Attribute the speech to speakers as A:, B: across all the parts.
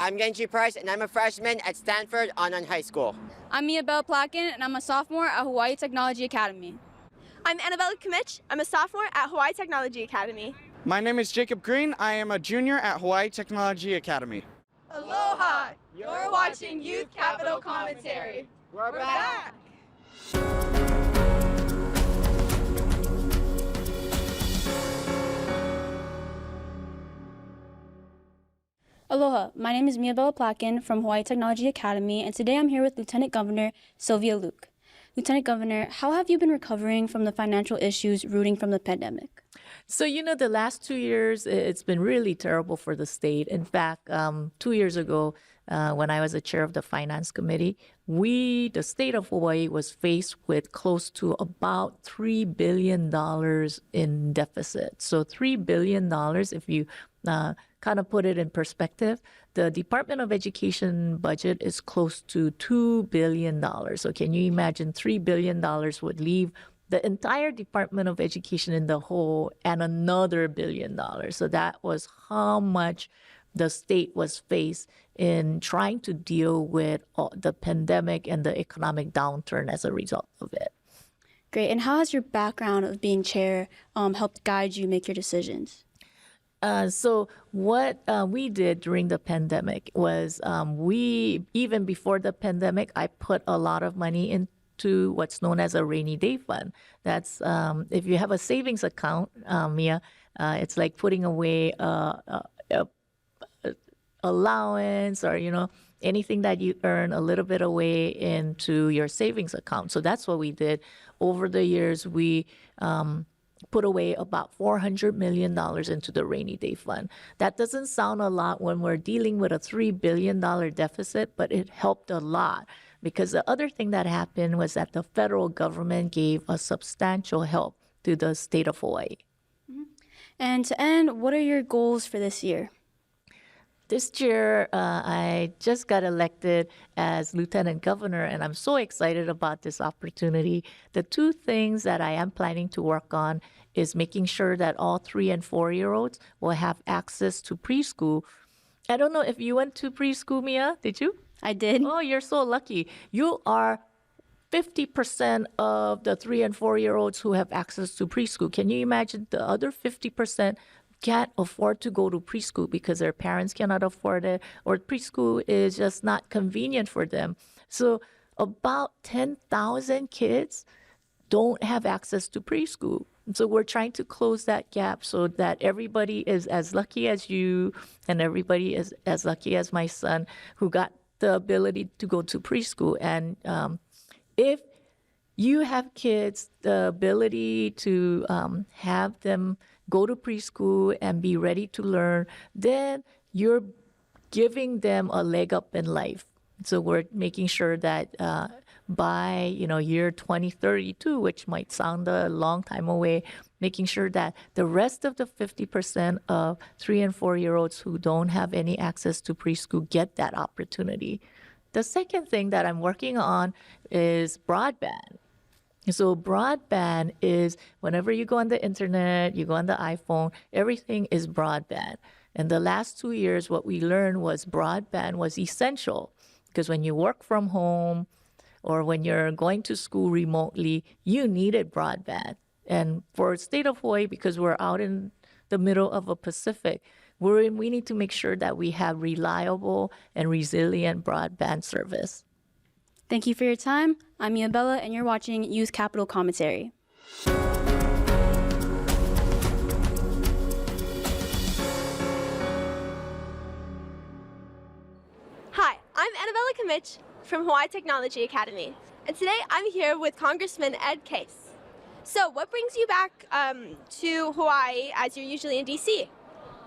A: I'm Genji Price, and I'm a freshman at Stanford Anand High School.
B: I'm Mia Bell Plotkin, and I'm a sophomore at Hawaii Technology Academy.
C: I'm Annabella Kamich. I'm a sophomore at Hawaii Technology Academy.
D: My name is Jacob Green. I am a junior at Hawaii Technology Academy.
C: Aloha! You're watching Youth Capital Commentary. We're back!
B: Aloha, my name is Mia Bella Plotkin from Hawaii Technology Academy, and today I'm here with Lieutenant Governor Sylvia Luke. Lieutenant Governor, how have you been recovering from the financial issues rooting from the pandemic?
E: So, the last 2 years, it's been really terrible for the state. In fact, 2 years ago, when I was the chair of the finance committee, the state of Hawaii was faced with close to about $3 billion in deficit. So $3 billion, if you kind of put it in perspective, the Department of Education budget is close to $2 billion. So can you imagine $3 billion would leave the entire Department of Education in the hole and another $1 billion. So that was how much the state was faced in trying to deal with the pandemic and the economic downturn as a result of it.
B: Great. And how has your background of being chair helped guide you make your decisions?
E: So what we did during the pandemic was even before the pandemic, I put a lot of money into what's known as a rainy day fund. That's if you have a savings account, Mia, it's like putting away allowance or, anything that you earn a little bit away into your savings account. So that's what we did. Over the years, we put away about $400 million into the rainy day fund. That doesn't sound a lot when we're dealing with a $3 billion deficit, but it helped a lot because the other thing that happened was that the federal government gave a substantial help to the state of Hawaii.
B: Mm-hmm. And to end, what are your goals for this year?
E: This year, I just got elected as Lieutenant Governor, and I'm so excited about this opportunity. The two things that I am planning to work on is making sure that all 3- and 4-year-olds will have access to preschool. I don't know if you went to preschool, Mia, did you?
B: I did.
E: Oh, you're so lucky. You are 50% of the 3- and 4-year-olds who have access to preschool. Can you imagine the other 50% can't afford to go to preschool because their parents cannot afford it or preschool is just not convenient for them. So about 10,000 kids don't have access to preschool. So we're trying to close that gap so that everybody is as lucky as you and everybody is as lucky as my son who got the ability to go to preschool. And if you have kids, the ability to have them go to preschool and be ready to learn, then you're giving them a leg up in life. So we're making sure that by year 2032, which might sound a long time away, making sure that the rest of the 50% of 3- and 4-year-olds who don't have any access to preschool get that opportunity. The second thing that I'm working on is broadband. So broadband is whenever you go on the internet, you go on the iPhone, everything is broadband. And the last 2 years, what we learned was broadband was essential because when you work from home or when you're going to school remotely, you needed broadband. And for state of Hawaii, because we're out in the middle of a Pacific, we need to make sure that we have reliable and resilient broadband service.
B: Thank you for your time. I'm Mia Bella, and you're watching Youth Capital Commentary.
C: Hi, I'm Annabella Kamich from Hawaii Technology Academy, and today I'm here with Congressman Ed Case. So what brings you back to Hawaii as you're usually in D.C.?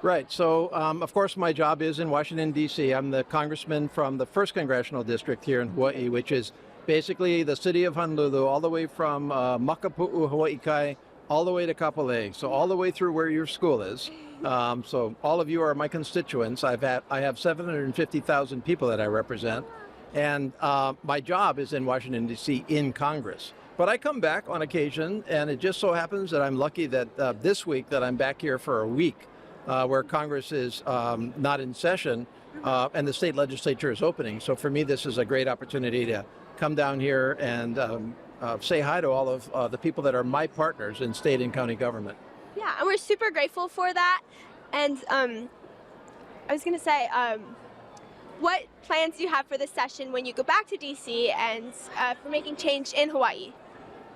F: Right. So, of course, my job is in Washington, D.C. I'm the congressman from the 1st Congressional District here in Hawaii, which is basically the city of Honolulu, all the way from Makapu'u, Hawaii Kai, all the way to Kapolei. So all the way through where your school is. So all of you are my constituents. I have 750,000 people that I represent. And my job is in Washington, D.C. in Congress. But I come back on occasion, and it just so happens that I'm lucky that this week that I'm back here for a week where Congress is not in session. and the state legislature is opening. So for me, this is a great opportunity to come down here and say hi to all of the people that are my partners in state and county government.
C: Yeah, and we're super grateful for that. And I was going to say, what plans do you have for this session when you go back to DC and for making change in Hawaii?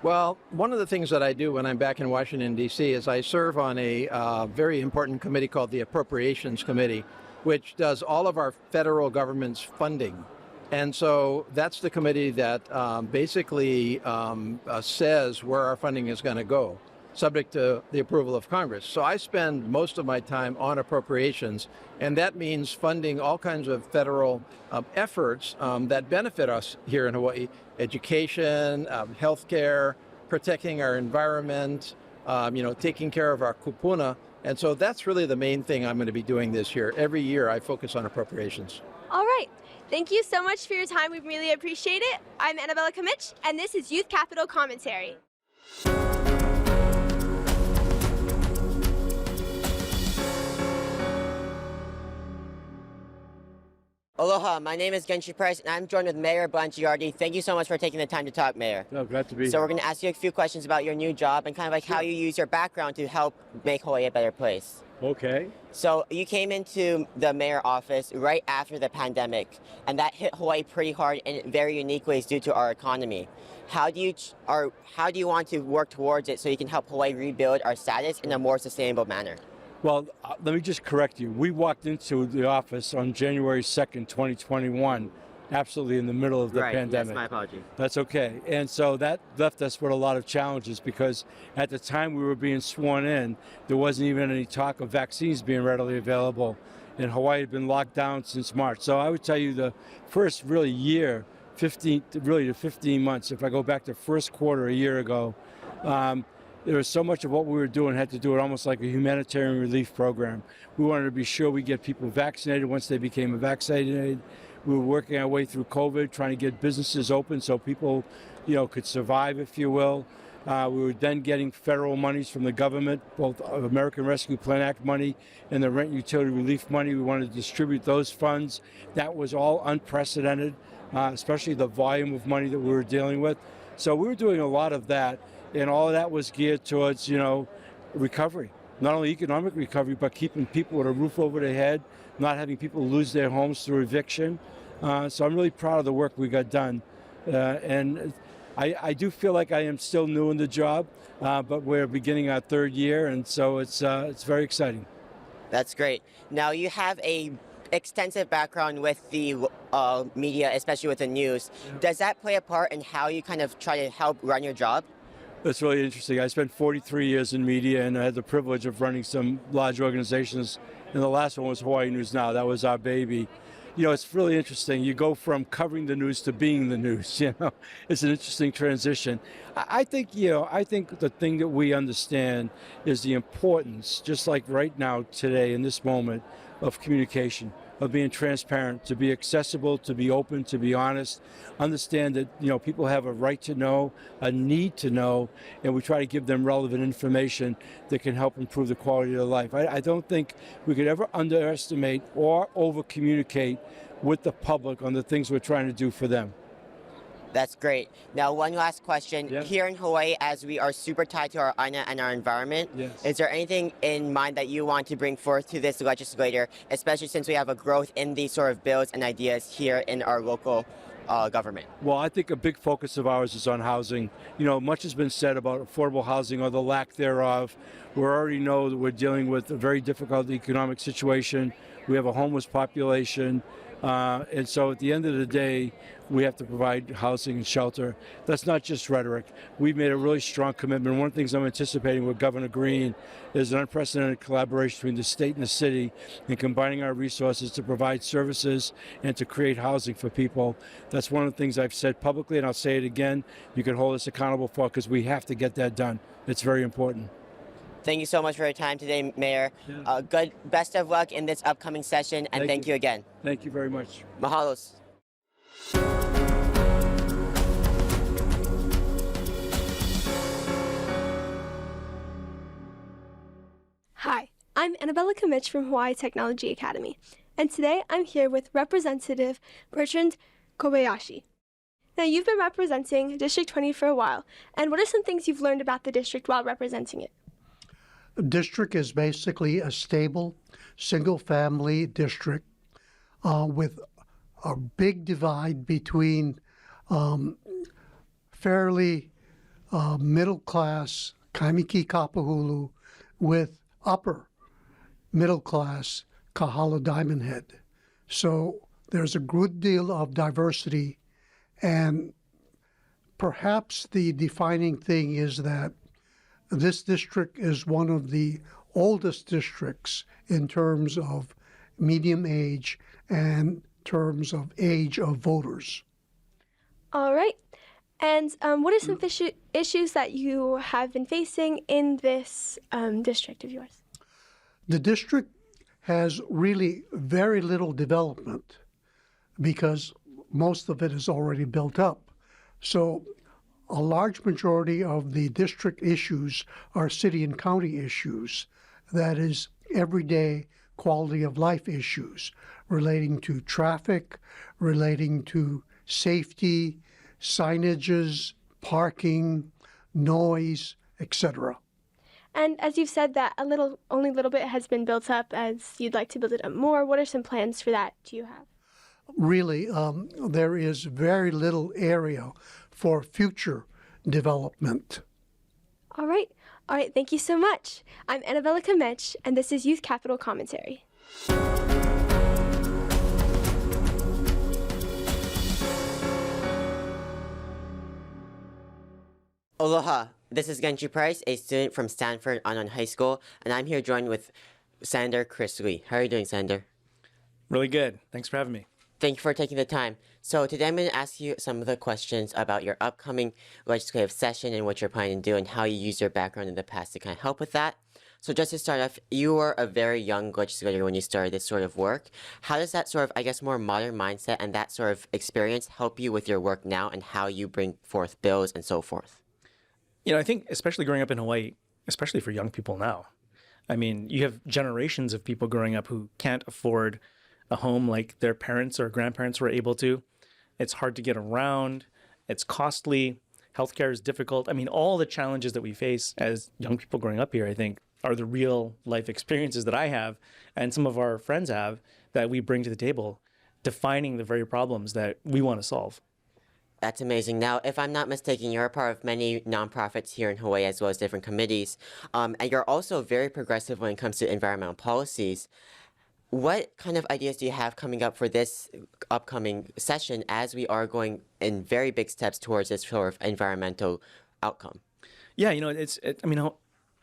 F: Well, one of the things that I do when I'm back in Washington, D.C. is I serve on a very important committee called the Appropriations Committee, which does all of our federal government's funding. And so that's the committee that basically says where our funding is going to go, subject to the approval of Congress. So I spend most of my time on appropriations, and that means funding all kinds of federal efforts that benefit us here in Hawaii: education, healthcare, protecting our environment, taking care of our kupuna. And so that's really the main thing I'm going to be doing this year. Every year I focus on appropriations.
C: All right. Thank you so much for your time. We really appreciate it. I'm Annabella Kamich, and this is Youth Capital Commentary.
A: Aloha, my name is Genshi Price, and I'm joined with Mayor Blanchiardi. Thank you so much for taking the time to talk, Mayor.
G: No, glad to be
A: So
G: here.
A: we're going to ask you a few questions about your new job and kind of like how you use your background to help make Hawaii a better place.
G: Okay.
A: So you came into the mayor office right after the pandemic, and that hit Hawaii pretty hard in very unique ways due to our economy. How do you want to work towards it so you can help Hawaii rebuild our status in a more sustainable manner?
G: Well, let me just correct you. We walked into the office on January 2nd, 2021, absolutely in the middle of the pandemic.
A: Yes, my apology.
G: That's okay. And so that left us with a lot of challenges because at the time we were being sworn in, there wasn't even any talk of vaccines being readily available. And Hawaii had been locked down since March. So I would tell you the first really year, 15 months, if I go back to first quarter a year ago, there was so much of what we were doing had to do it almost like a humanitarian relief program. We wanted to be sure we get people vaccinated once they became vaccinated. We were working our way through COVID, trying to get businesses open so people, could survive, if you will. We were then getting federal monies from the government, both American Rescue Plan Act money and the rent utility relief money. We wanted to distribute those funds. That was all unprecedented, especially the volume of money that we were dealing with. So we were doing a lot of that. And all of that was geared towards, recovery. Not only economic recovery, but keeping people with a roof over their head, not having people lose their homes through eviction. So I'm really proud of the work we got done. And I do feel like I am still new in the job, but we're beginning our third year, and so it's very exciting.
A: That's great. Now you have a extensive background with the media, especially with the news. Does that play a part in how you kind of try to help run your job?
G: That's really interesting. I spent 43 years in media, and I had the privilege of running some large organizations. And the last one was Hawaii News Now. That was our baby. It's really interesting. You go from covering the news to being the news. It's an interesting transition. I think the thing that we understand is the importance, just like right now, today, in this moment, of communication, of being transparent, to be accessible, to be open, to be honest. Understand that people have a right to know, a need to know, and we try to give them relevant information that can help improve the quality of their life. I don't think we could ever underestimate or over communicate with the public on the things we're trying to do for them.
A: That's great. Now, one last question.
G: Yeah.
A: Here in Hawaii, as we are super tied to our aina and our environment,
G: Yes.
A: is there anything in mind that you want to bring forth to this legislature, especially since we have a growth in these sort of bills and ideas here in our local government?
G: Well, I think a big focus of ours is on housing. Much has been said about affordable housing or the lack thereof. We already know that we're dealing with a very difficult economic situation. We have a homeless population. And so at the end of the day, we have to provide housing and shelter. That's not just rhetoric. We've made a really strong commitment. One of the things I'm anticipating with Governor Green is an unprecedented collaboration between the state and the city in combining our resources to provide services and to create housing for people. That's one of the things I've said publicly, and I'll say it again. You can hold us accountable for, because we have to get that done. It's very important.
A: Thank you so much for your time today, Mayor. Best of luck in this upcoming session, and thank you again.
G: Thank you very much.
A: Mahalos.
C: Hi, I'm Annabella Kamich from Hawaii Technology Academy. and today I'm here with Representative Bertrand Kobayashi. Now, you've been representing District 20 for a while, and what are some things you've learned about the district while representing it?
H: The district is basically a stable, single-family district with a big divide between fairly middle-class Kaimiki Kapahulu with upper middle-class Kahala Diamond Head. So there's a good deal of diversity, and perhaps the defining thing is that this district is one of the oldest districts in terms of medium age and terms of age of voters.
C: All right. And what are some issues that you have been facing in this district of yours?
H: The district has really very little development because most of it is already built up. So a large majority of the district issues are city and county issues. That is, everyday quality of life issues relating to traffic, relating to safety, signages, parking, noise, etc.
C: And as you've said that only a little bit has been built up, as you'd like to build it up more, what are some plans for that do you have?
H: Really, there is very little area for future development.
C: All right. Thank you so much. I'm Annabella Kamech, and this is Youth Capital Commentary.
A: Aloha, this is Genji Price, a student from Stanford Anon High School, and I'm here joined with Sander Chrisley. How are you doing, Sander?
I: Really good. Thanks for having me.
A: Thank you for taking the time. So today I'm going to ask you some of the questions about your upcoming legislative session and what you're planning to do and how you use your background in the past to kind of help with that. So just to start off, you were a very young legislator when you started this sort of work. How does that sort of, I guess, more modern mindset and that sort of experience help you with your work now and how you bring forth bills and so forth?
I: You know, I think especially growing up in Hawaii, especially for young people now, I mean, you have generations of people growing up who can't afford a home like their parents or grandparents were able to. It's hard to get around. It's costly. Healthcare is difficult. I mean, all the challenges that we face as young people growing up here, I think, are the real life experiences that I have and some of our friends have that we bring to the table, defining the very problems that we want to solve.
A: That's amazing. Now, if I'm not mistaken, you're a part of many nonprofits here in Hawaii as well as different committees, and you're also very progressive when it comes to environmental policies. What kind of ideas do you have coming up for this upcoming session as we are going in very big steps towards this sort of environmental outcome?
I: Yeah, you know, I mean,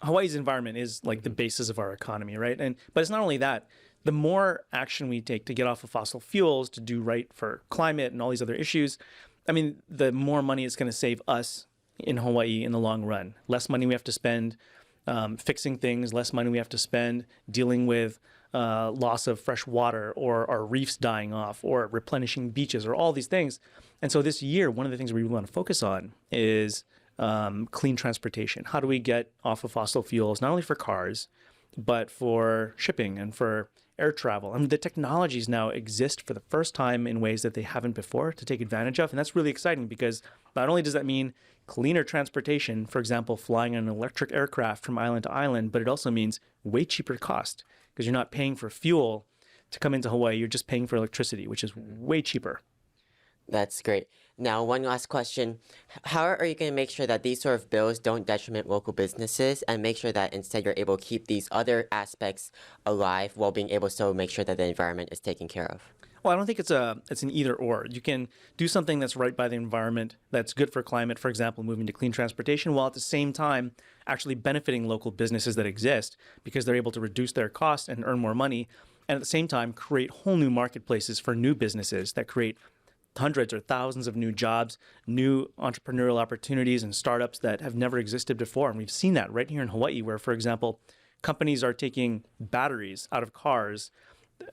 I: Hawaii's environment is like the basis of our economy, right? But it's not only that. The more action we take to get off of fossil fuels, to do right for climate and all these other issues, I mean, the more money it's going to save us in Hawaii in the long run. Less money we have to spend fixing things, less money we have to spend dealing with loss of fresh water or our reefs dying off or replenishing beaches or all these things. And so this year, one of the things we want to focus on is clean transportation. How do we get off of fossil fuels, not only for cars, but for shipping and for air travel? I mean, the technologies now exist for the first time in ways that they haven't before to take advantage of. And that's really exciting because not only does that mean cleaner transportation, for example, flying an electric aircraft from island to island, but it also means way cheaper cost because you're not paying for fuel to come into Hawaii. You're just paying for electricity, which is way cheaper.
A: That's great. Now, one last question. How are you going to make sure that these sort of bills don't detriment local businesses and make sure that instead you're able to keep these other aspects alive while being able to make sure that the environment is taken care of?
I: Well, I don't think it's an either or. You can do something that's right by the environment, that's good for climate, for example, moving to clean transportation, while at the same time actually benefiting local businesses that exist because they're able to reduce their costs and earn more money, and at the same time create whole new marketplaces for new businesses that create hundreds or thousands of new jobs, new entrepreneurial opportunities and startups that have never existed before. And we've seen that right here in Hawaii, where, for example, companies are taking batteries out of cars,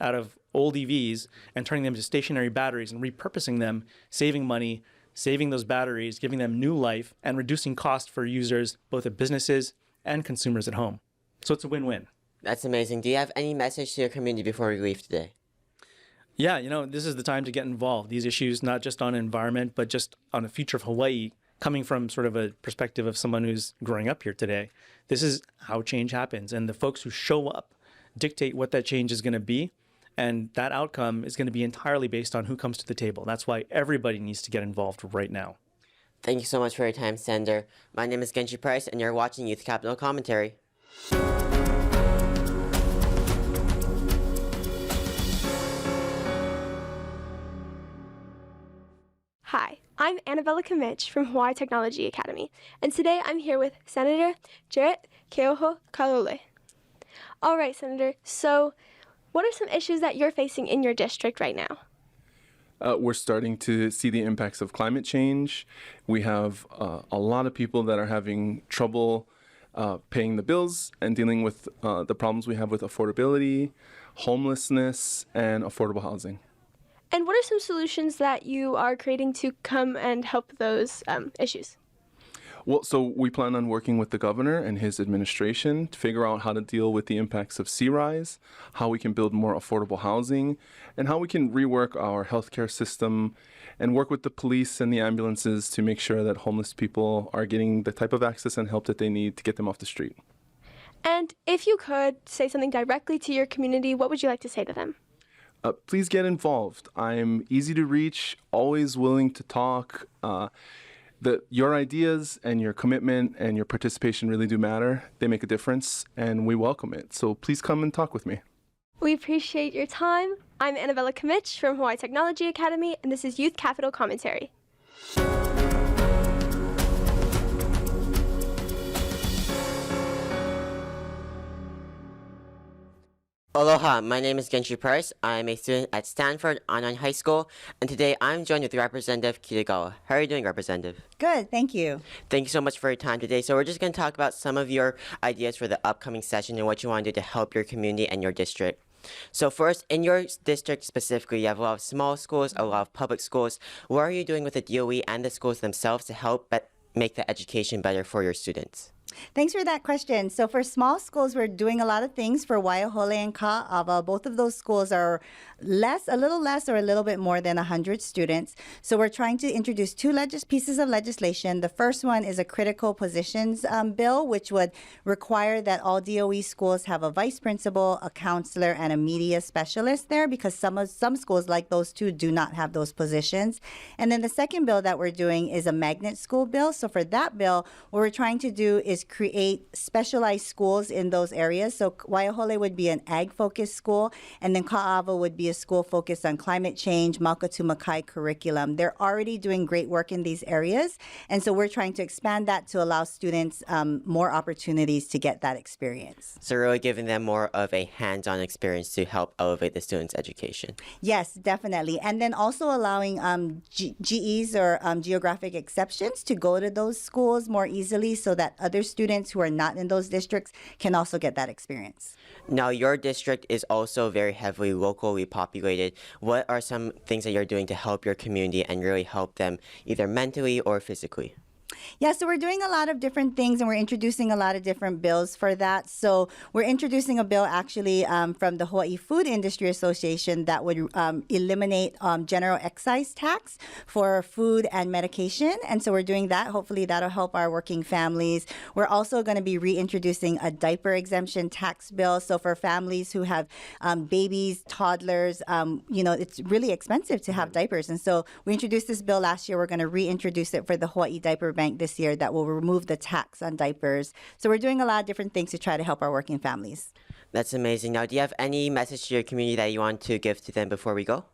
I: out of old EVs, and turning them to stationary batteries and repurposing them, saving money, saving those batteries, giving them new life, and reducing cost for users, both at businesses and consumers at home. So it's a win-win.
A: That's amazing. Do you have any message to your community before we leave today?
I: Yeah, this is the time to get involved. These issues, not just on environment, but just on the future of Hawaii, coming from sort of a perspective of someone who's growing up here today. This is how change happens. And the folks who show up dictate what that change is going to be. And that outcome is going to be entirely based on who comes to the table. That's why everybody needs to get involved right now.
A: Thank you so much for your time, Senator. My name is Genji Price, and you're watching Youth Capital Commentary.
C: Hi, I'm Annabella Kamich from Hawaii Technology Academy, and today I'm here with Senator Jarrett Keoho Kalole. All right, Senator, so what are some issues that you're facing in your district right now?
J: We're starting to see the impacts of climate change. We have a lot of people that are having trouble paying the bills and dealing with the problems we have with affordability, homelessness, and affordable housing.
C: And what are some solutions that you are creating to come and help those issues?
J: Well, so we plan on working with the governor and his administration to figure out how to deal with the impacts of sea rise, how we can build more affordable housing, and how we can rework our healthcare system and work with the police and the ambulances to make sure that homeless people are getting the type of access and help that they need to get them off the street.
C: And if you could say something directly to your community, what would you like to say to them?
J: Please get involved. I'm easy to reach, always willing to talk. Your ideas and your commitment and your participation really do matter. They make a difference, and we welcome it. So please come and talk with me.
C: We appreciate your time. I'm Annabella Kamich from Hawaii Technology Academy, and this is Youth Capital Commentary.
A: Aloha, my name is Genji Price. I'm a student at Stanford Online High School, and today I'm joined with Representative Kitagawa. How are you doing, Representative?
K: Good, thank you.
A: Thank you so much for your time today. So we're just going to talk about some of your ideas for the upcoming session and what you want to do to help your community and your district. So first, in your district specifically, you have a lot of small schools, a lot of public schools. What are you doing with the DOE and the schools themselves to help make the education better for your students?
K: Thanks for that question. So for small schools, we're doing a lot of things for Waiahole and Ka'ava. Both of those schools are a little less or a little bit more than 100 students. So we're trying to introduce two pieces of legislation. The first one is a critical positions bill, which would require that all DOE schools have a vice principal, a counselor, and a media specialist there, because some schools like those two do not have those positions. And then the second bill that we're doing is a magnet school bill. So for that bill, what we're trying to do is create specialized schools in those areas. So Waiahole would be an ag-focused school, and then Ka'ava would be a school focused on climate change, Makatumakai curriculum. They're already doing great work in these areas, and so we're trying to expand that to allow students more opportunities to get that experience.
A: So really giving them more of a hands-on experience to help elevate the students' education.
K: Yes, definitely. And then also allowing GEs or geographic exceptions to go to those schools more easily so that other students who are not in those districts can also get that experience.
A: Now, your district is also very heavily locally populated. What are some things that you're doing to help your community and really help them either mentally or physically?
K: Yeah, so we're doing a lot of different things, and we're introducing a lot of different bills for that. So we're introducing a bill actually from the Hawaii Food Industry Association that would eliminate general excise tax for food and medication. And so we're doing that. Hopefully that'll help our working families. We're also going to be reintroducing a diaper exemption tax bill. So for families who have babies, toddlers, it's really expensive to have diapers. And so we introduced this bill last year. We're going to reintroduce it for the Hawaii Diaper Bank this year that will remove the tax on diapers. So we're doing a lot of different things to try to help our working families.
A: That's amazing. Now, do you have any message to your community that you want to give to them before we go?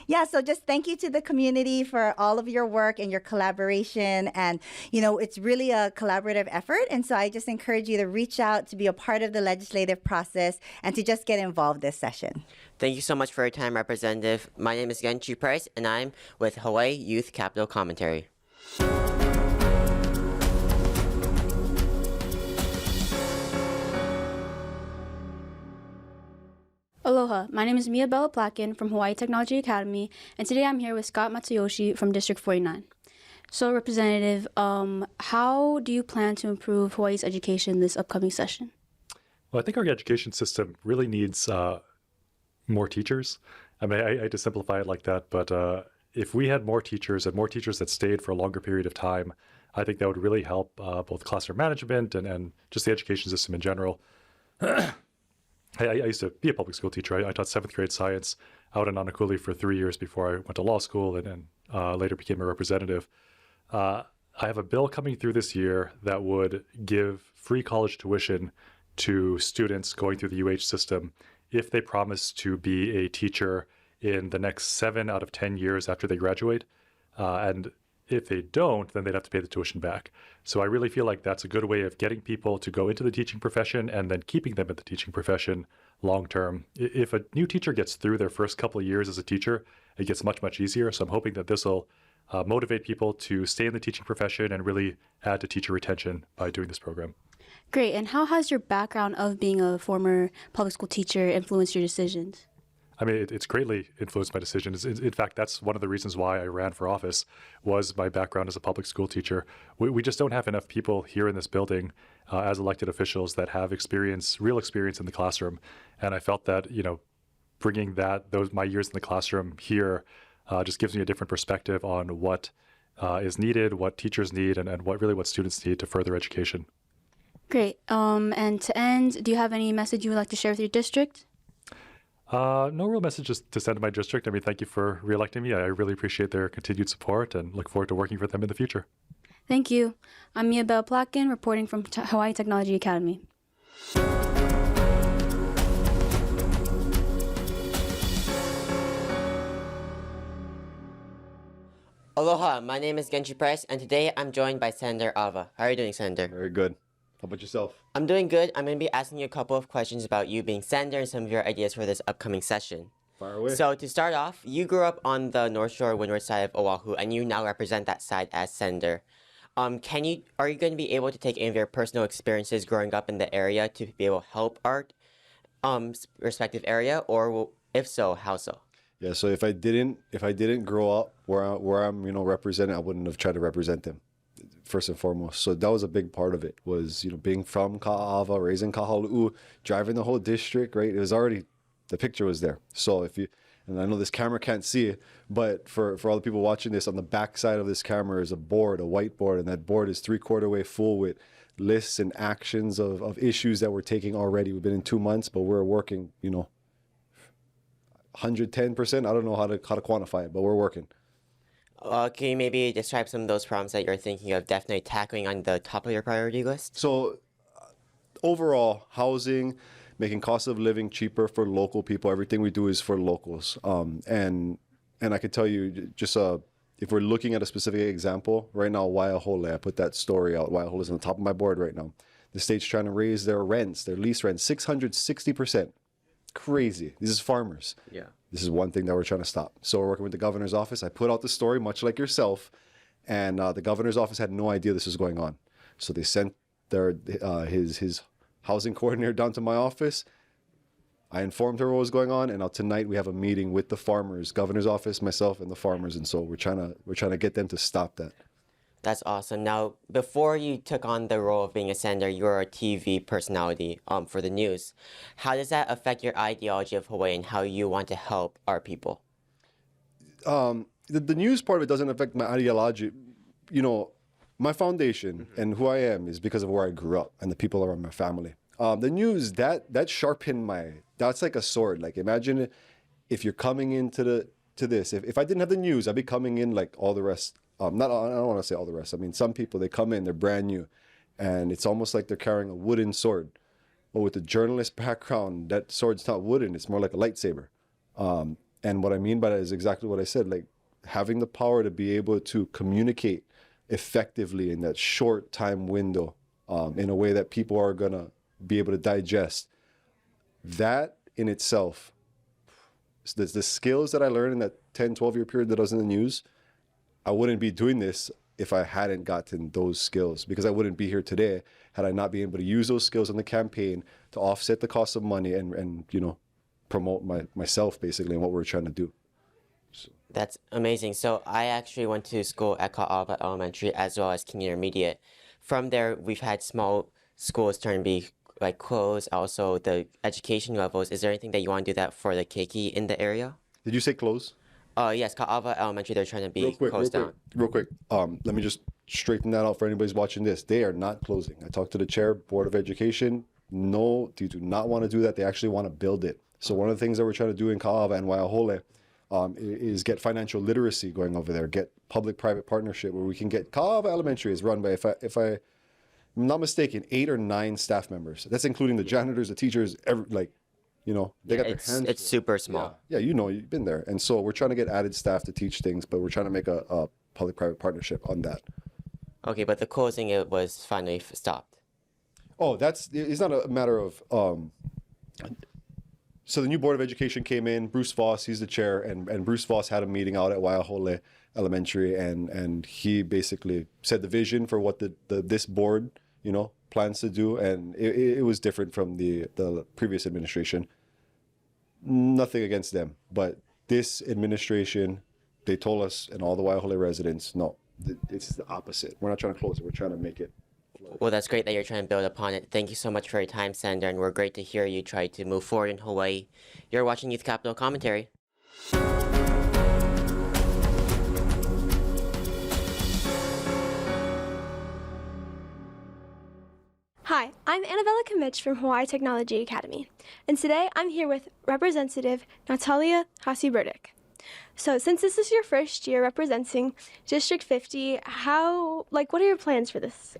K: Yeah, so just thank you to the community for all of your work and your collaboration. And, it's really a collaborative effort. And so I just encourage you to reach out to be a part of the legislative process and to just get involved this session.
A: Thank you so much for your time, Representative. My name is Genji Price, and I'm with Hawaii Youth Capital Commentary.
B: Aloha, my name is Mia Bella Placken from Hawaii Technology Academy, and today I'm here with Scott Matsuyoshi from District 49. So, Representative, how do you plan to improve Hawaii's education this upcoming session?
L: Well, I think our education system really needs more teachers I mean, I hate to simplify it like that, but if we had more teachers and more teachers that stayed for a longer period of time, I think that would really help both classroom management and just the education system in general. I used to be a public school teacher. I taught 7th grade science out in Nanakuli for 3 years before I went to law school and later became a representative. I have a bill coming through this year that would give free college tuition to students going through the UH system if they promise to be a teacher in the next 7 out of 10 years after they graduate. And if they don't, then they'd have to pay the tuition back. So I really feel like that's a good way of getting people to go into the teaching profession and then keeping them in the teaching profession long term. If a new teacher gets through their first couple of years as a teacher, it gets much, much easier. So I'm hoping that this will motivate people to stay in the teaching profession and really add to teacher retention by doing this program.
B: Great. And how has your background of being a former public school teacher influenced your decisions?
L: I mean, it's greatly influenced my decisions. In fact, that's one of the reasons why I ran for office was my background as a public school teacher. We just don't have enough people here in this building as elected officials that have real experience in the classroom. And I felt that, bringing my years in the classroom here just gives me a different perspective on what is needed, what teachers need, and what students need to further education.
B: Great. And to end, do you have any message you would like to share with your district?
L: No real messages to send to my district. I mean, thank you for reelecting me. I really appreciate their continued support and look forward to working with them in the future.
B: Thank you. I'm Mia Bell Plotkin, reporting from Hawaii Technology Academy.
A: Aloha, my name is Genji Price, and today I'm joined by Senator Ava. How are you doing, Senator?
M: Very good. How about yourself?
A: I'm doing good. I'm going to be asking you a couple of questions about you being senator and some of your ideas for this upcoming session.
M: Fire away.
A: So to start off, you grew up on the North Shore windward side of Oahu, and you now represent that side as senator. Are you going to be able to take any of your personal experiences growing up in the area to be able to help our respective area, or if so, how so?
M: Yeah. So if I didn't grow up where I'm representing, I wouldn't have tried to represent them. First and foremost. So that was a big part of it was, being from Ka'ava, raised in Kahalu'u, driving the whole district, right? It was already, the picture was there. So and I know this camera can't see it, but for all the people watching this, on the back side of this camera is a whiteboard, and that board is 3/4 way full with lists and actions of issues that we're taking already. We've been in 2 months, but we're working, 110%. I don't know how to quantify it, but we're working.
A: Can you maybe describe some of those problems that you're thinking of definitely tackling on the top of your priority list?
M: So overall, housing, making cost of living cheaper for local people. Everything we do is for locals. And I could tell you, just if we're looking at a specific example, right now, Waiahole, I put that story out. Waiahole is on the top of my board right now. The state's trying to raise their lease rents, 660%. Crazy. This is farmers.
A: Yeah.
M: This is one thing that we're trying to stop. So we're working with the governor's office. I put out the story, much like yourself, and the governor's office had no idea this was going on. So they sent his housing coordinator down to my office. I informed her what was going on, and now tonight we have a meeting with the farmers, governor's office, myself, and the farmers, and so we're trying to get them to stop that.
A: That's awesome. Now, before you took on the role of being a senator, you were a TV personality for the news. How does that affect your ideology of Hawaii and how you want to help our people?
M: The news part of it doesn't affect my ideology. My foundation and who I am is because of where I grew up and the people around my family. The news, that sharpened that's like a sword. Like imagine if you're coming into this. If I didn't have the news, I'd be coming in like all the rest. I don't want to say all the rest. I mean, some people, they come in, they're brand new, and it's almost like they're carrying a wooden sword. But with the journalist background, that sword's not wooden. It's more like a lightsaber. And what I mean by that is exactly what I said, like having the power to be able to communicate effectively in that short time window in a way that people are going to be able to digest. That in itself, the skills that I learned in that 10, 12-year period that I was in the news, I wouldn't be doing this if I hadn't gotten those skills, because I wouldn't be here today had I not been able to use those skills in the campaign to offset the cost of money and promote myself basically and what we're trying to do. So.
A: That's amazing. So I actually went to school at Ka'ava Elementary as well as King Intermediate. From there, we've had small schools turn to be closed. Also, the education levels. Is there anything that you want to do that for the keiki in the area?
M: Did you say close?
A: Yes, Ka'ava Elementary, they're trying to be closed down.
M: Real quick. Let me just straighten that out for anybody's watching this. They are not closing. I talked to the chair, Board of Education. No, they do not want to do that. They actually want to build it. So one of the things that we're trying to do in Ka'ava and Waiahole is get financial literacy going over there, get public-private partnership where we can get Ka'ava Elementary is run by, if I'm not mistaken, 8 or 9 staff members. That's including the janitors, the teachers, they got their hands.
A: It's super small.
M: Yeah, you've been there. And so we're trying to get added staff to teach things, but we're trying to make a public-private partnership on that.
A: Okay, but the closing, it was finally stopped.
M: Oh, it's not a matter of, so the new Board of Education came in, Bruce Voss, he's the chair, and Bruce Voss had a meeting out at Waiahole Elementary, and he basically said the vision for what this board, plans to do, and it was different from the previous administration. Nothing against them, but this administration, they told us and all the Waiahole residents, no, it's the opposite. We're not trying to close it. We're trying to make it.
A: Well, that's great that you're trying to build upon it. Thank you so much for your time, Sander, and we're great to hear you try to move forward in Hawaii. You're watching Youth Capital Commentary.
C: Hi, I'm Annabella Kamich from Hawaii Technology Academy, and today I'm here with Representative Natalia Hasi-Burdick. So since this is your first year representing District 50, what are your plans for this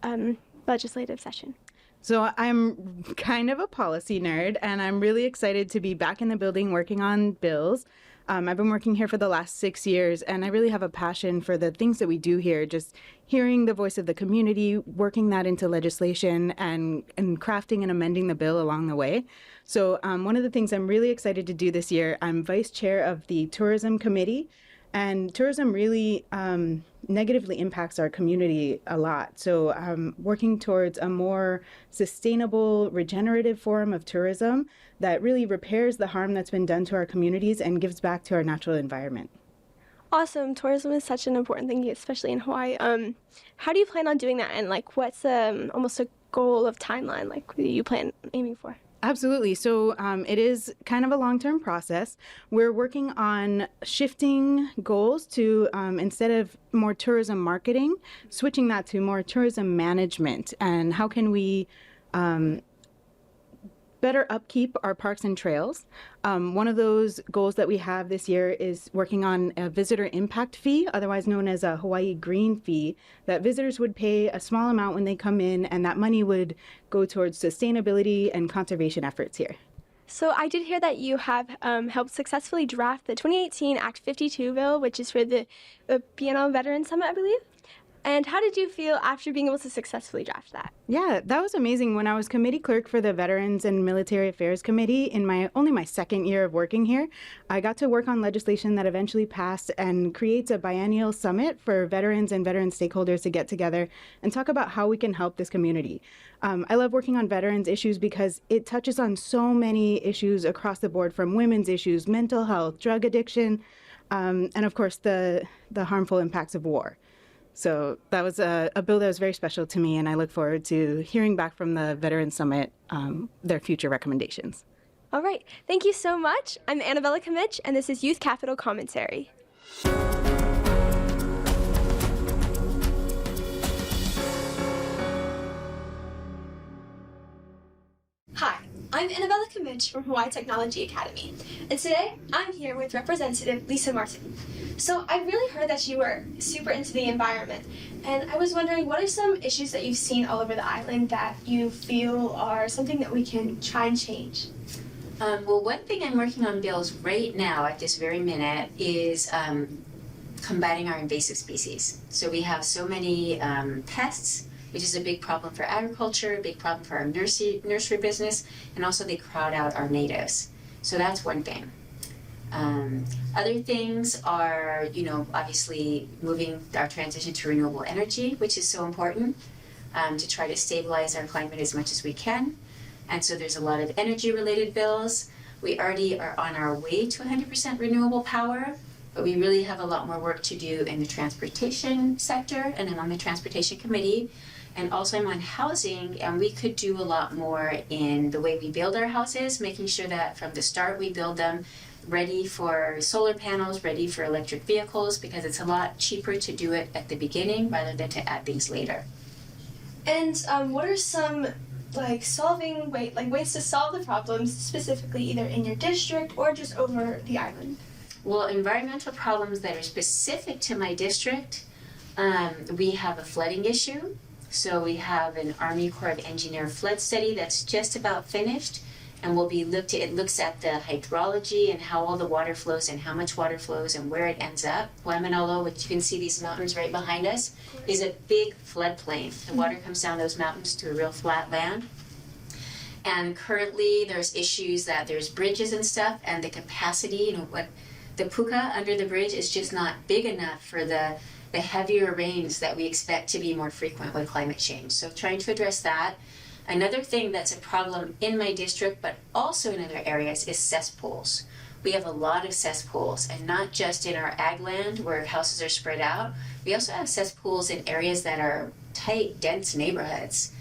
C: legislative session?
N: So I'm kind of a policy nerd, and I'm really excited to be back in the building working on bills. I've been working here for the last 6 years, and I really have a passion for the things that we do here, just hearing the voice of the community, working that into legislation, and crafting and amending the bill along the way. So one of the things I'm really excited to do this year, I'm vice chair of the Tourism Committee, and tourism really negatively impacts our community a lot. So working towards a more sustainable, regenerative form of tourism that really repairs the harm that's been done to our communities and gives back to our natural environment.
C: Awesome. Tourism is such an important thing, especially in Hawaii. How do you plan on doing that? And what's almost a goal of timeline you plan aiming for?
N: Absolutely. So it is kind of a long-term process. We're working on shifting goals to, instead of more tourism marketing, switching that to more tourism management. And how can we better upkeep our parks and trails? One of those goals that we have this year is working on a visitor impact fee, otherwise known as a Hawaii Green Fee, that visitors would pay a small amount when they come in, and that money would go towards sustainability and conservation efforts here.
C: So I did hear that you have helped successfully draft the 2018 Act 52 bill, which is for the Biennial Veteran Summit, I believe. And how did you feel after being able to successfully draft that?
N: Yeah, that was amazing. When I was committee clerk for the Veterans and Military Affairs Committee in only my second year of working here, I got to work on legislation that eventually passed and creates a biennial summit for veterans and veteran stakeholders to get together and talk about how we can help this community. I love working on veterans issues because it touches on so many issues across the board, from women's issues, mental health, drug addiction, and of course the harmful impacts of war. So that was a bill that was very special to me, and I look forward to hearing back from the Veterans Summit their future recommendations.
C: All right. Thank you so much. I'm Annabella Kamich, and this is Youth Capital Commentary. Hi, I'm Annabella Kamich from Hawaii Technology Academy, and today I'm here with Representative Lisa Martin. So I really heard that you were super into the environment, and I was wondering, what are some issues that you've seen all over the island that you feel are something that we can try and change?
O: Well, one thing I'm working on bills right now at this very minute is combating our invasive species. So we have so many pests, which is a big problem for agriculture, a big problem for our nursery business, and also they crowd out our natives. So that's one thing. Other things are, obviously moving our transition to renewable energy, which is so important to try to stabilize our climate as much as we can. And so there's a lot of energy-related bills. We already are on our way to 100% renewable power, but we really have a lot more work to do in the transportation sector, and I'm on the Transportation Committee. And also I'm on housing, and we could do a lot more in the way we build our houses, making sure that from the start we build them ready for solar panels, ready for electric vehicles, because it's a lot cheaper to do it at the beginning rather than to add things later.
C: And what are some ways to solve the problems specifically either in your district or just over the island?
O: Well, environmental problems that are specific to my district, we have a flooding issue. So we have an Army Corps of Engineer flood study that's just about finished, and it looks at the hydrology and how all the water flows and how much water flows and where it ends up. Waimanalo, which you can see these mountains right behind us, is a big floodplain. The water comes down those mountains to a real flat land. And currently there's issues that there's bridges and stuff, and the capacity, the puka under the bridge is just not big enough for the heavier rains that we expect to be more frequent with climate change. So trying to address that. Another thing that's a problem in my district, but also in other areas, is cesspools. We have a lot of cesspools, and not just in our ag land where houses are spread out. We also have cesspools in areas that are tight, dense neighborhoods.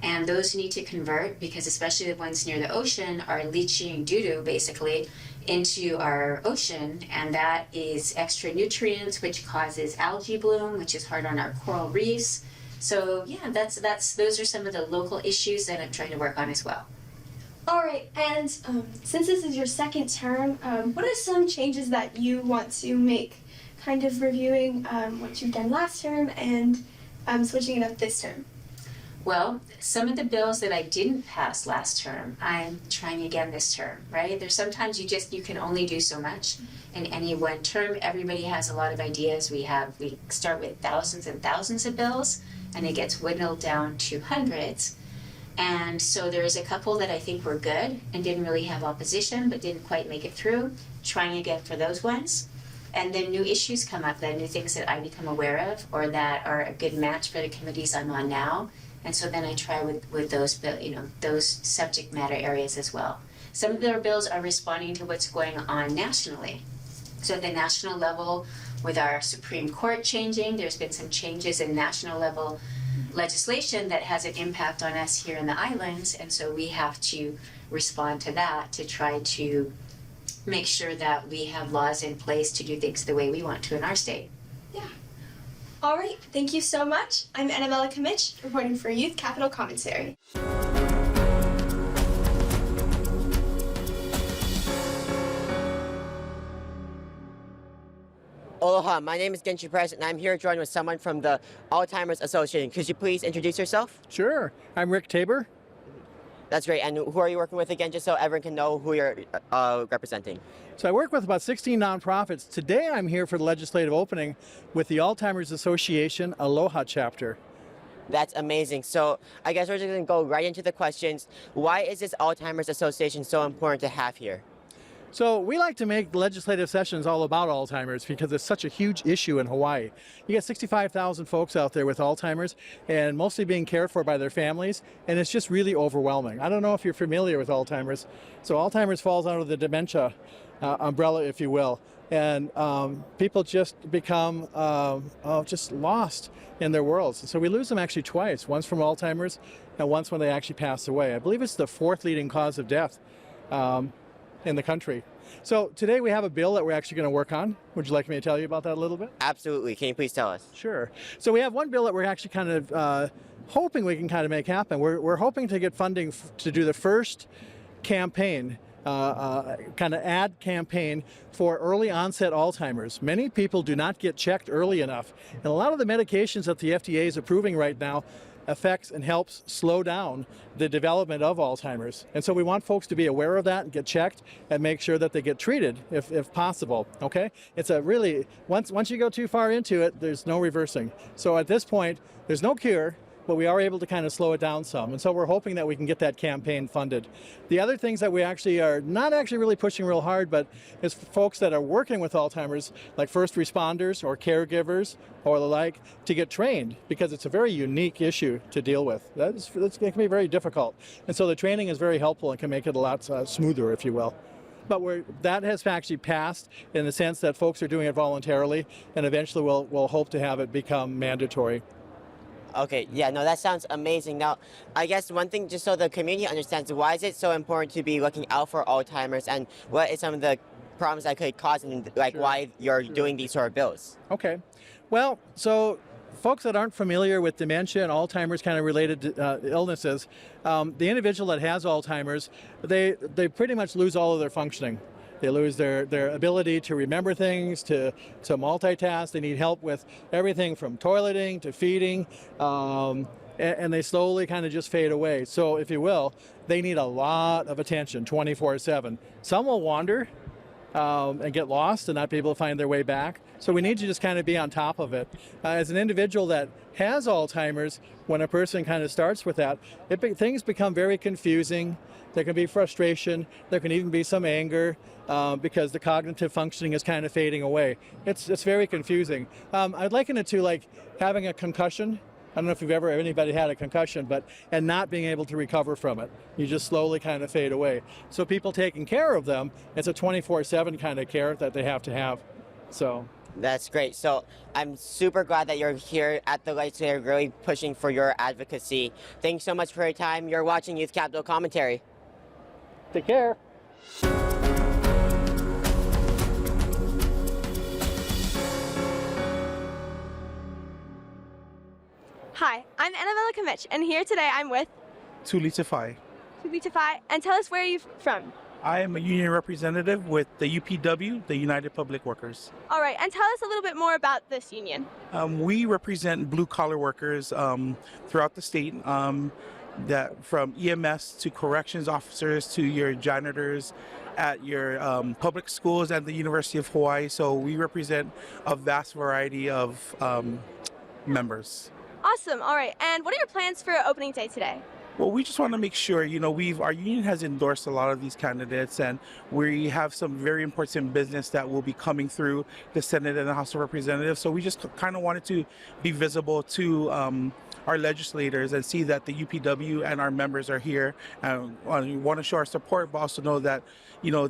O: And those need to convert, because especially the ones near the ocean are leaching doo-doo basically into our ocean, and that is extra nutrients, which causes algae bloom, which is hard on our coral reefs. So yeah, those are some of the local issues that I'm trying to work on as well.
C: All right, and since this is your second term, what are some changes that you want to make, kind of reviewing what you've done last term and switching it up this term?
O: Well, some of the bills that I didn't pass last term, I'm trying again this term, right? There's sometimes you can only do so much in any one term. Everybody has a lot of ideas. We start with thousands and thousands of bills, and it gets whittled down to hundreds. And so there's a couple that I think were good and didn't really have opposition, but didn't quite make it through. Trying again for those ones. And then new issues come up, then new things that I become aware of or that are a good match for the committees I'm on now. And so then I try with those subject matter areas as well. Some of their bills are responding to what's going on nationally. So at the national level, with our Supreme Court changing, there's been some changes in national level legislation that has an impact on us here in the islands. And so we have to respond to that to try to make sure that we have laws in place to do things the way we want to in our state.
C: All right, thank you so much. I'm Annabella Kamich, reporting for Youth Capital Commissary.
A: Aloha, my name is Genshi Press, and I'm here joined with someone from the Alzheimer's Association. Could you please introduce yourself?
F: Sure. I'm Rick Tabor.
A: That's great. And who are you working with again, just so everyone can know who you're representing?
F: So I work with about 16 nonprofits. Today I'm here for the legislative opening with the Alzheimer's Association Aloha chapter.
A: That's amazing. So I guess we're just going to go right into the questions. Why is this Alzheimer's Association so important to have here?
F: So we like to make legislative sessions all about Alzheimer's because it's such a huge issue in Hawaii. You got 65,000 folks out there with Alzheimer's and mostly being cared for by their families, and it's just really overwhelming. I don't know if you're familiar with Alzheimer's. So Alzheimer's falls under the dementia umbrella, if you will, and people just become just lost in their worlds. So we lose them actually twice, once from Alzheimer's and once when they actually pass away. I believe it's the fourth leading cause of death in the country. So today we have a bill that we're actually going to work on. Would you like me to tell you about that a little bit?
A: Absolutely. Can you please tell us?
F: Sure. So we have one bill that we're actually kind of hoping we can kind of make happen. We're hoping to get funding to do the first campaign, kind of ad campaign for early onset Alzheimer's. Many people do not get checked early enough. And a lot of the medications that the FDA is approving right now affects and helps slow down the development of Alzheimer's. And so we want folks to be aware of that and get checked and make sure that they get treated if possible, okay? It's a really, once you go too far into it, there's no reversing. So at this point, there's no cure, but we are able to kind of slow it down some. And so we're hoping that we can get that campaign funded. The other things that we actually are not actually really pushing real hard, but is folks that are working with Alzheimer's, like first responders or caregivers or the like, to get trained, because it's a very unique issue to deal with. It can be very difficult. And so the training is very helpful and can make it a lot smoother, if you will. But that has actually passed in the sense that folks are doing it voluntarily, and eventually we'll hope to have it become mandatory.
A: Okay, yeah, no, that sounds amazing. Now, I guess one thing, just so the community understands, why is it so important to be looking out for Alzheimer's, and what is some of the problems that could cause, and like why you're doing these sort of bills?
F: Okay. Well, so folks that aren't familiar with dementia and Alzheimer's kind of related illnesses, the individual that has Alzheimer's, they pretty much lose all of their functioning. They lose their ability to remember things, to multitask. They need help with everything from toileting to feeding, and they slowly kind of just fade away. So if you will, they need a lot of attention 24/7. Some will wander and get lost and not be able to find their way back. So we need to just kind of be on top of it. As an individual that has Alzheimer's, when a person kind of starts with that, things become very confusing. There can be frustration. There can even be some anger because the cognitive functioning is kind of fading away. It's very confusing. I'd liken it to like having a concussion. I don't know if anybody had a concussion, and not being able to recover from it. You just slowly kind of fade away. So people taking care of them, it's a 24/7 kind of care that they have to have. So.
A: That's great. So I'm super glad that you're here at the legislature really pushing for your advocacy. Thanks so much for your time. You're watching Youth Capital Commentary.
F: Take care.
C: Hi, I'm Annabella Kamich, and here today I'm with
P: Tuli Tafai.
C: Tuli Tafai, and tell us where you're from.
P: I am a union representative with the UPW, the United Public Workers.
C: All right, and tell us a little bit more about this union.
P: We represent blue-collar workers throughout the state, that from EMS to corrections officers to your janitors at your public schools at the University of Hawaii. So we represent a vast variety of members.
C: Awesome. All right, and what are your plans for opening day today?
P: Well, we just want to make sure, our union has endorsed a lot of these candidates, and we have some very important business that will be coming through the Senate and the House of Representatives. So we just kind of wanted to be visible to our legislators and see that the UPW and our members are here. We want to show our support, but also know that,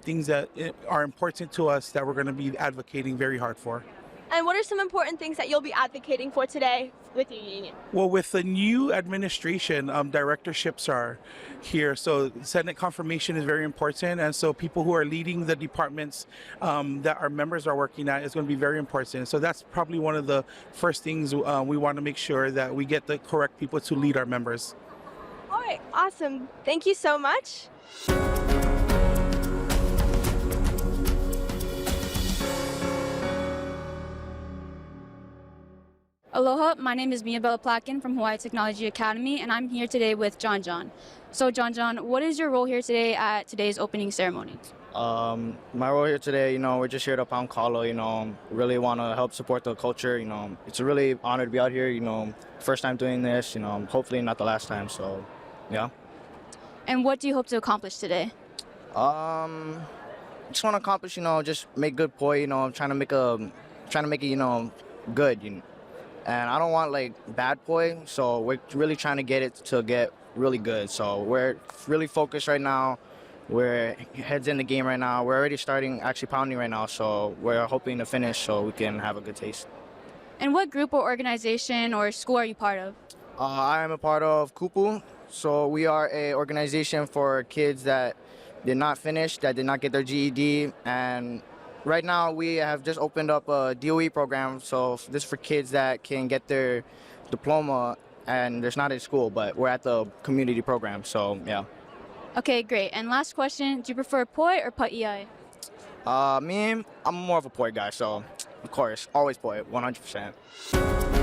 P: things that are important to us that we're going to be advocating very hard for.
C: And what are some important things that you'll be advocating for today with your union?
P: Well, with the new administration, directorships are here. So Senate confirmation is very important. And so people who are leading the departments that our members are working at is going to be very important. So that's probably one of the first things we want to make sure that we get the correct people to lead our members.
C: All right, awesome. Thank you so much.
B: Aloha, my name is Mia Bella Placken from Hawaii Technology Academy, and I'm here today with John John. So John, what is your role here today at today's opening ceremony?
Q: My role here today, we're just here to pound kalo, really want to help support the culture, it's a really honor to be out here, first time doing this, hopefully not the last time, so yeah.
B: And what do you hope to accomplish today?
Q: Just want to accomplish, just make good poi, trying to make it, good, and I don't want like bad poi, so we're really trying to get it to get really good. So we're really focused right now. We're heads in the game right now. We're already actually pounding right now, so we're hoping to finish so we can have a good taste.
B: And what group or organization or school are you part of?
Q: I am a part of Kupu. So we are a organization for kids that did not finish, that did not get their GED, and right now we have just opened up a DOE program, so this is for kids that can get their diploma and it's not in school, but we're at the community program, so yeah.
B: Okay, great. And last question, do you prefer poi or pa'iai?
Q: Me, I'm more of a poi guy, so of course, always poi, 100%.